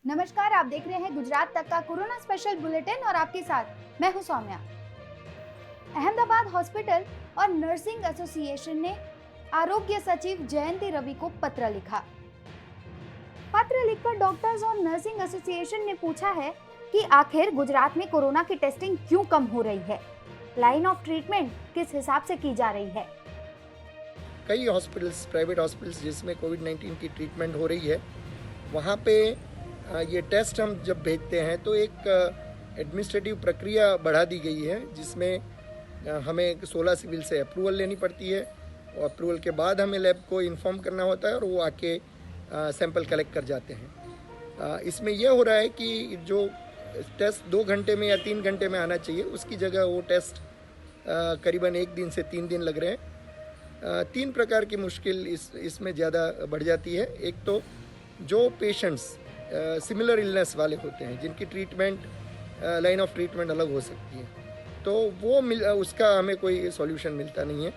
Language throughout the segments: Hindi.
नमस्कार, आप देख रहे हैं गुजरात तक का कोरोना स्पेशल बुलेटिन और आपके साथ मैं हूं सौम्या। अहमदाबाद हॉस्पिटल और नर्सिंग एसोसिएशन ने आरोग्य सचिव जयंती रवि को पत्र लिखा। पत्र लिखकर डॉक्टर्स और नर्सिंग एसोसिएशन ने पूछा है कि आखिर गुजरात में कोरोना की टेस्टिंग क्यों कम हो रही है, लाइन ऑफ ट्रीटमेंट किस हिसाब से की जा रही है। कई हॉस्पिटल्स, प्राइवेट हॉस्पिटल्स जिसमें कोविड-19 की ट्रीटमेंट हो रही है, वहाँ पे ये टेस्ट हम जब भेजते हैं तो एक एडमिनिस्ट्रेटिव प्रक्रिया बढ़ा दी गई है, जिसमें हमें 16 सिविल से अप्रूवल लेनी पड़ती है और अप्रूवल के बाद हमें लैब को इन्फॉर्म करना होता है और वो आके सैंपल कलेक्ट कर जाते हैं। इसमें यह हो रहा है कि जो टेस्ट 2 घंटे में या 3 घंटे में आना चाहिए, उसकी जगह वो टेस्ट करीबन 1 दिन से 3 दिन लग रहे हैं। 3 प्रकार की मुश्किल इसमें ज़्यादा बढ़ जाती है। एक तो जो पेशेंट्स सिमिलर इलनेस वाले होते हैं, जिनकी ट्रीटमेंट लाइन ऑफ ट्रीटमेंट अलग हो सकती है, तो वो उसका हमें कोई सॉल्यूशन मिलता नहीं है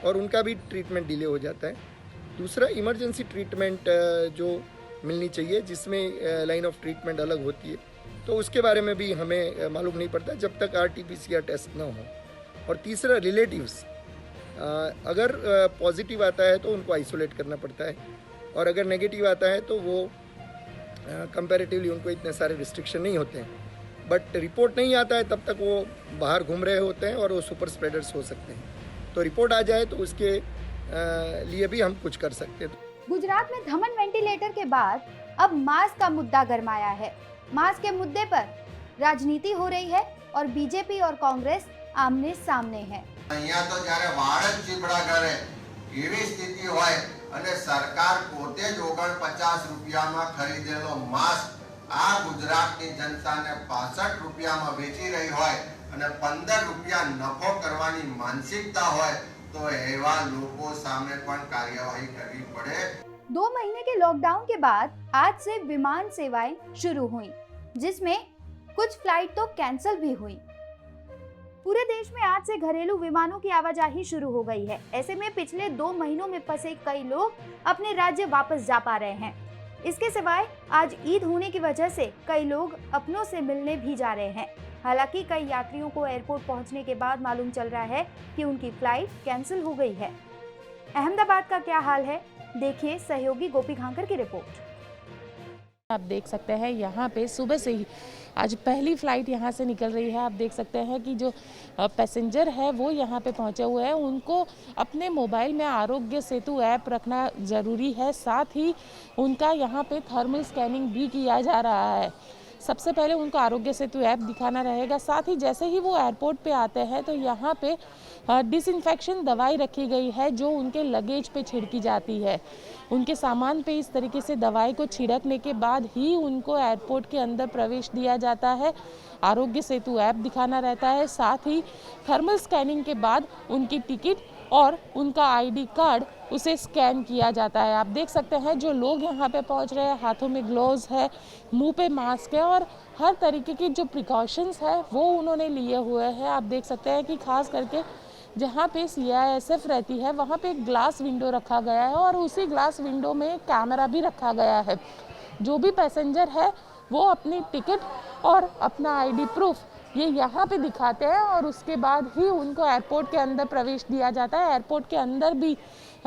और उनका भी ट्रीटमेंट डिले हो जाता है। दूसरा, इमरजेंसी ट्रीटमेंट जो मिलनी चाहिए, जिसमें लाइन ऑफ ट्रीटमेंट अलग होती है, तो उसके बारे में भी हमें मालूम नहीं पड़ता जब तक RT-PCR टेस्ट ना हो। और तीसरा, रिलेटिव्स अगर पॉजिटिव आता है तो उनको आइसोलेट करना पड़ता है और अगर नेगेटिव आता है तो वो कंपैरेटिवली उनको इतने सारे रिस्ट्रिक्शन नहीं होते हैं। बट रिपोर्ट नहीं आता है तब तक वो बाहर घूम रहे होते हैं और वो सुपर स्प्रेडर्स हो सकते हैं। तो रिपोर्ट आ जाए तो उसके लिए भी हम कुछ कर सकते हैं। गुजरात में धमन वेंटिलेटर के बाद अब मास्क का मुद्दा गरमाया है। मास्क के मुद्दे पर राजनीति हो रही है और बीजेपी और कांग्रेस आमने सामने है। અહીંયા તો જ્યારે વાળ જ ચીબડા કરે એવી સ્થિતિ હોય અને સરકાર પોતે જ 49 રૂપિયામાં ખરીદેલો માસ્ક આ ગુજરાતની જનતાને 65 રૂપિયામાં વેચી રહી હોય અને 15 રૂપિયા નફો કરવાની માનસિકતા હોય તો એવા લોકો સામે પણ કાર્યવાહી કરવી પડે। 2 महीने के लॉकडाउन के बाद आज से विमान सेवाएं शुरू हुई, जिसमें कुछ फ्लाइट तो कैंसिल भी हुई। पूरे देश में आज से घरेलू विमानों की आवाजाही शुरू हो गई है। ऐसे में पिछले 2 महीनों में फंसे कई लोग अपने राज्य वापस जा पा रहे हैं। इसके सिवाय आज ईद होने की वजह से कई लोग अपनों से मिलने भी जा रहे हैं। हालांकि कई यात्रियों को एयरपोर्ट पहुंचने के बाद मालूम चल रहा है कि उनकी फ्लाइट कैंसिल हो गई है। अहमदाबाद का क्या हाल है, देखिए सहयोगी गोपी घांकर की रिपोर्ट। आप देख सकते हैं यहाँ पे सुबह से ही आज पहली फ़्लाइट यहाँ से निकल रही है। आप देख सकते हैं कि जो पैसेंजर है वो यहाँ पे पहुँचे हुए हैं, उनको अपने मोबाइल में आरोग्य सेतु ऐप रखना ज़रूरी है। साथ ही उनका यहाँ पे थर्मल स्कैनिंग भी किया जा रहा है। सबसे पहले उनको आरोग्य सेतु ऐप दिखाना रहेगा। साथ ही जैसे ही वो एयरपोर्ट पे आते हैं तो यहाँ पे डिसइंफेक्शन दवाई रखी गई है जो उनके लगेज पे छिड़की जाती है। उनके सामान पे इस तरीके से दवाई को छिड़कने के बाद ही उनको एयरपोर्ट के अंदर प्रवेश दिया जाता है। आरोग्य सेतु ऐप दिखाना रहता है। साथ ही थर्मल स्कैनिंग के बाद उनकी टिकट और उनका ID कार्ड उसे स्कैन किया जाता है। आप देख सकते हैं जो लोग यहाँ पे पहुँच रहे हैं, हाथों में ग्लोव्स है, मुंह पे मास्क है और हर तरीके की जो प्रिकॉशंस है वो उन्होंने लिए हुए हैं। आप देख सकते हैं कि खास करके जहाँ पे CISF रहती है वहाँ पे एक ग्लास विंडो रखा गया है और उसी ग्लास विंडो में कैमरा भी रखा गया है। जो भी पैसेंजर है वो अपनी टिकट और अपना ID प्रूफ ये यहाँ पे दिखाते हैं और उसके बाद ही उनको एयरपोर्ट के अंदर प्रवेश दिया जाता है। एयरपोर्ट के अंदर भी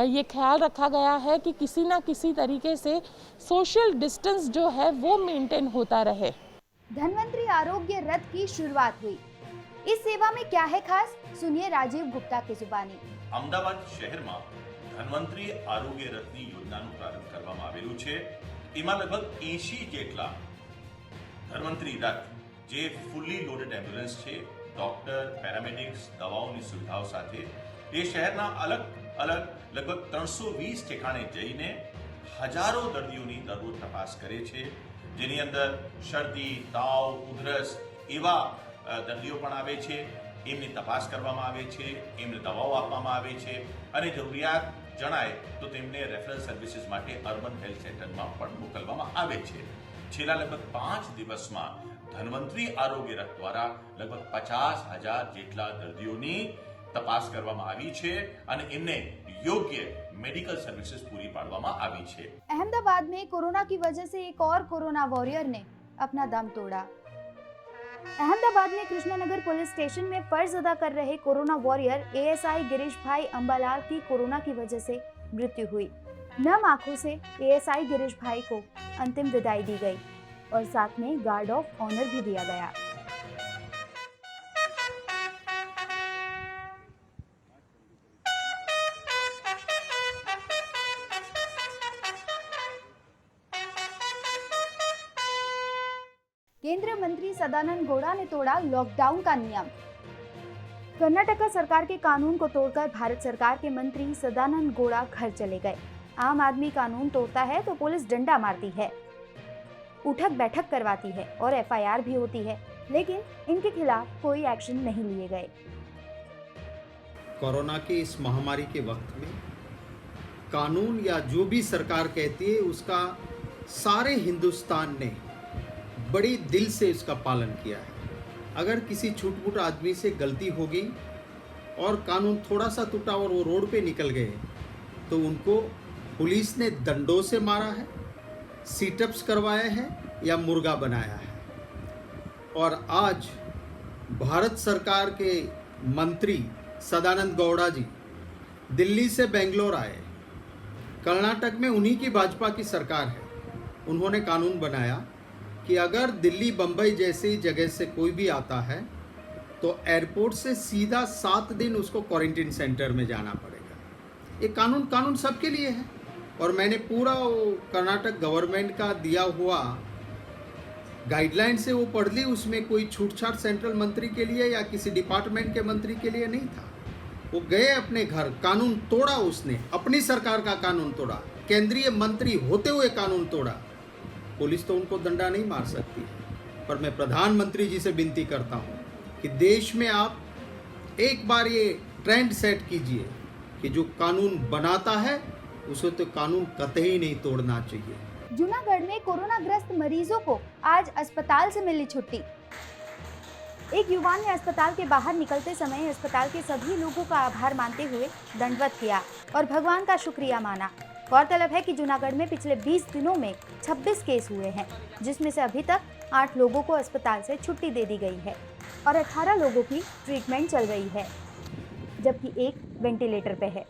ये ख्याल रखा गया है कि किसी ना किसी तरीके से सोशल डिस्टेंस जो है वो मेंटेन होता रहे। धन्वंतरी आरोग्य रथ की शुरुआत हुई। इस सेवा में क्या है खास, सुनिए राजीव गुप्ता की जुबानी। अमदावाद शહેરમાં ધન્વંતરી આરોગ્ય રથની યોજનાનો પ્રારંભ કરવામાં આવેલું છે। એમાં લગભગ 80 જેટલા ધન્વંતરી રથ જે ફૂલી લોડેડ એમ્બ્યુલન્સ છે, ડોક્ટર, પેરામેડિક્સ, દવાઓની સુવિધાઓ સાથે એ શહેરના અલગ અલગ લગભગ 320 ઠેકાણે જઈને હજારો દર્દીઓની દરરોજ તપાસ કરે છે, જેની અંદર શરદી, તાવ, ઉધરસ એવા દર્દીઓ પણ આવે છે। એમની તપાસ કરવામાં આવે છે, એમને દવાઓ આપવામાં આવે છે અને જરૂરિયાત જણાય તો તેમને રેફરલ સર્વિસીસ માટે અર્બન હેલ્થ સેન્ટરમાં પણ મોકલવામાં આવે છે। છેલ્લા લગભગ 5 દિવસમાં ધન્વંતરી આરોગ્ય રથ દ્વારા લગભગ 50,000 જેટલા દર્દીઓની તપાસ કરવામાં આવી છે અને એમને યોગ્ય મેડિકલ સર્વિસીસ પૂરી પાડવામાં આવી છે। अहमदाबाद में कोरोना की वजह से एक और कोरोना वॉरियर ने अपना दम तोड़ा। अहमदाबाद में कृष्णनगर पुलिस स्टेशन में फर्ज अदा कर रहे कोरोना वॉरियर एएसआई गिरीश भाई अंबालाल की कोरोना की वजह से मृत्यु हुई। नम आंखों से एएसआई गिरीश भाई को अंतिम विदाई दी गई और साथ में गार्ड ऑफ ऑनर भी दिया गया। केंद्रीय मंत्री सदानंद गौड़ा ने तोड़ा लॉकडाउन का नियम। कर्नाटक सरकार के कानून को तोड़कर भारत सरकार के मंत्री सदानंद गौड़ा घर चले गए। आम आदमी कानून तोड़ता है तो पुलिस डंडा मारती है, उठक बैठक करवाती है और एफआईआर भी होती है, लेकिन इनके खिलाफ कोई एक्शन नहीं लिए गए। कोरोना की इस महामारी के वक्त में कानून या जो भी सरकार कहती है उसका सारे हिंदुस्तान ने बड़ी दिल से इसका पालन किया है। अगर किसी छूट-फूट आदमी से गलती हो गई और कानून थोड़ा सा टूटा और वो रोड पे निकल गए तो उनको पुलिस ने डंडों से मारा है, सीटअप्स करवाए हैं या मुर्गा बनाया है। और आज भारत सरकार के मंत्री सदानंद गौड़ा जी दिल्ली से बेंगलोर आए। कर्नाटक में उन्हीं की भाजपा की सरकार है। उन्होंने कानून बनाया कि अगर दिल्ली बम्बई जैसी जगह से कोई भी आता है तो एयरपोर्ट से सीधा 7 दिन उसको क्वारंटीन सेंटर में जाना पड़ेगा। ये कानून सबके लिए है। और मैंने पूरा वो कर्नाटक गवर्नमेंट का दिया हुआ गाइडलाइन से वो पढ़ ली। उसमें कोई छूटछाट सेंट्रल मंत्री के लिए या किसी डिपार्टमेंट के मंत्री के लिए नहीं था। वो गए अपने घर, कानून तोड़ा, उसने अपनी सरकार का कानून तोड़ा, केंद्रीय मंत्री होते हुए कानून तोड़ा। पुलिस तो उनको डंडा नहीं मार सकती है। पर मैं प्रधानमंत्री जी से विनती करता हूँ कि देश में आप एक बार ये ट्रेंड सेट कीजिए कि जो कानून बनाता है उसे तो कानून कतई नहीं तोड़ना चाहिए। जूनागढ़ में कोरोना ग्रस्त मरीजों को आज अस्पताल से मिली छुट्टी। एक युवा ने अस्पताल के बाहर निकलते समय अस्पताल के सभी लोगों का आभार मानते हुए दंडवत किया और भगवान का शुक्रिया माना। गौरतलब है कि जूनागढ़ में पिछले 20 दिनों में 26 केस हुए हैं, जिसमें से अभी तक 8 लोगों को अस्पताल से छुट्टी दे दी गई है और 18 लोगों की ट्रीटमेंट चल रही है, जबकि एक वेंटिलेटर पे है।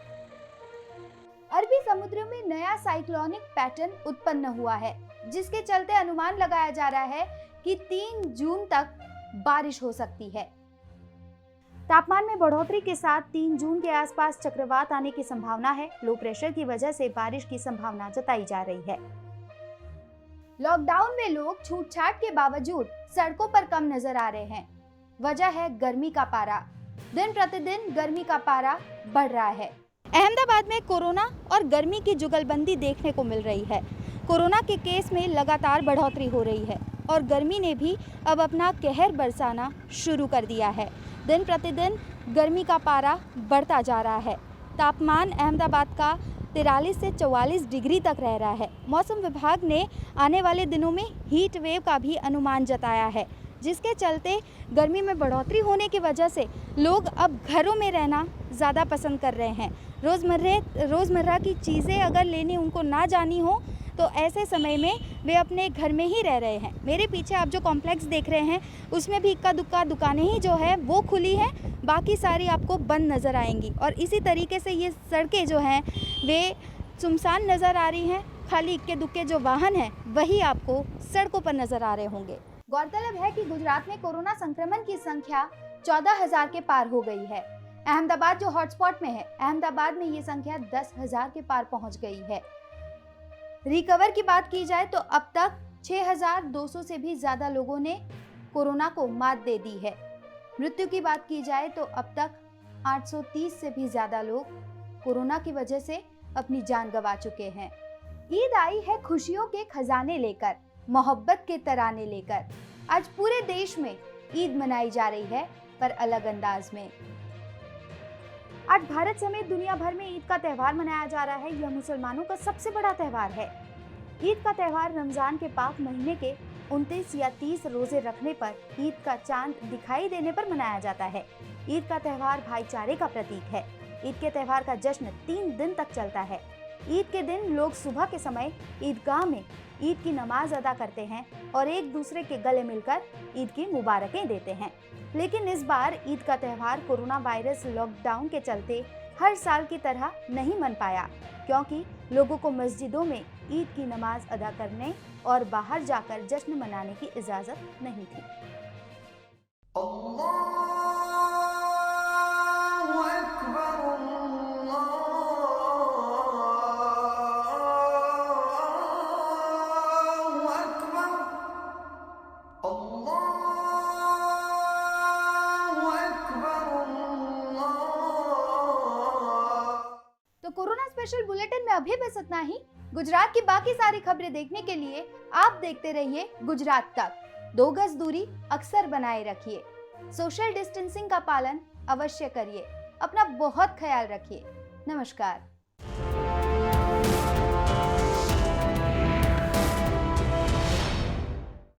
अरबी समुद्र में नया साइक्लोनिक पैटर्न उत्पन्न हुआ है, जिसके चलते अनुमान लगाया जा रहा है कि 3 जून तक बारिश हो सकती है। तापमान में बढ़ोतरी के साथ 3 जून के आसपास चक्रवात आने की संभावना है। लो प्रेशर की वजह से बारिश की संभावना जताई जा रही है। लॉकडाउन में लोग छूटछाट के बावजूद सड़कों पर कम नजर आ रहे हैं। वजह है गर्मी का पारा। दिन प्रतिदिन गर्मी का पारा बढ़ रहा है। अहमदाबाद में कोरोना और गर्मी की जुगलबंदी देखने को मिल रही है। कोरोना के केस में लगातार बढ़ोतरी हो रही है और गर्मी ने भी अब अपना कहर बरसाना शुरू कर दिया है। दिन प्रतिदिन गर्मी का पारा बढ़ता जा रहा है। तापमान अहमदाबाद का 43 से 44 डिग्री तक रह रहा है। मौसम विभाग ने आने वाले दिनों में हीट वेव का भी अनुमान जताया है, जिसके चलते गर्मी में बढ़ोतरी होने की वजह से लोग अब घरों में रहना ज़्यादा पसंद कर रहे हैं। रोज़मर्रा की चीज़ें अगर लेनी उनको ना जानी हो तो ऐसे समय में वे अपने घर में ही रह रहे हैं। मेरे पीछे आप जो कॉम्प्लेक्स देख रहे हैं उसमें भी इक्का दुक्का दुकानें ही जो है वो खुली हैं, बाकी सारी आपको बंद नज़र आएंगी। और इसी तरीके से ये सड़कें जो हैं वे सुनसान नज़र आ रही हैं। खाली इक्के दुक्के जो वाहन हैं वही आपको सड़कों पर नज़र आ रहे होंगे। गौरतलब है कि गुजरात में कोरोना संक्रमण की संख्या 14,000 के पार हो गई है। अहमदाबाद जो हॉटस्पॉट में है, अहमदाबाद में ये संख्या 10,000 के पार पहुंच गई है। रिकवर की बात की जाए तो अब तक 6,200 से भी ज़्यादा लोगों ने कोरोना को मात दे दी है। मृत्यु की बात की जाए तो अब तक 830 से भी ज़्यादा लोग कोरोना की वजह से अपनी जान गंवा चुके हैं। ईद आई है खुशियों के खजाने लेकर, मोहब्बत के तराने लेकर। आज पूरे देश में ईद मनाई जा रही है, पर अलग अंदाज में। आज भारत समेत दुनिया भर में ईद का त्यौहार मनाया जा रहा है। यह मुसलमानों का सबसे बड़ा त्यौहार है। ईद का त्यौहार रमजान के पाक महीने के 29 या 30 रोजे रखने पर ईद का चांद दिखाई देने पर मनाया जाता है। ईद का त्यौहार भाईचारे का प्रतीक है। ईद के त्यौहार का जश्न 3 दिन तक चलता है। ईद के दिन लोग सुबह के समय ईदगाह में ईद की नमाज अदा करते हैं और एक दूसरे के गले मिलकर ईद की मुबारकें देते हैं। लेकिन इस बार ईद का त्यौहार कोरोना वायरस लॉकडाउन के चलते हर साल की तरह नहीं मन पाया, क्योंकि लोगों को मस्जिदों में ईद की नमाज अदा करने और बाहर जाकर जश्न मनाने की इजाजत नहीं थी। तो कोरोना स्पेशल बुलेटिन में अभी बस इतना ही। गुजरात की बाकी सारी खबरें देखने के लिए आप देखते रहिए गुजरात तक। 2 गज दूरी अक्सर बनाए रखिए, सोशल डिस्टेंसिंग का पालन अवश्य करिए, अपना बहुत ख्याल रखिए। नमस्कार।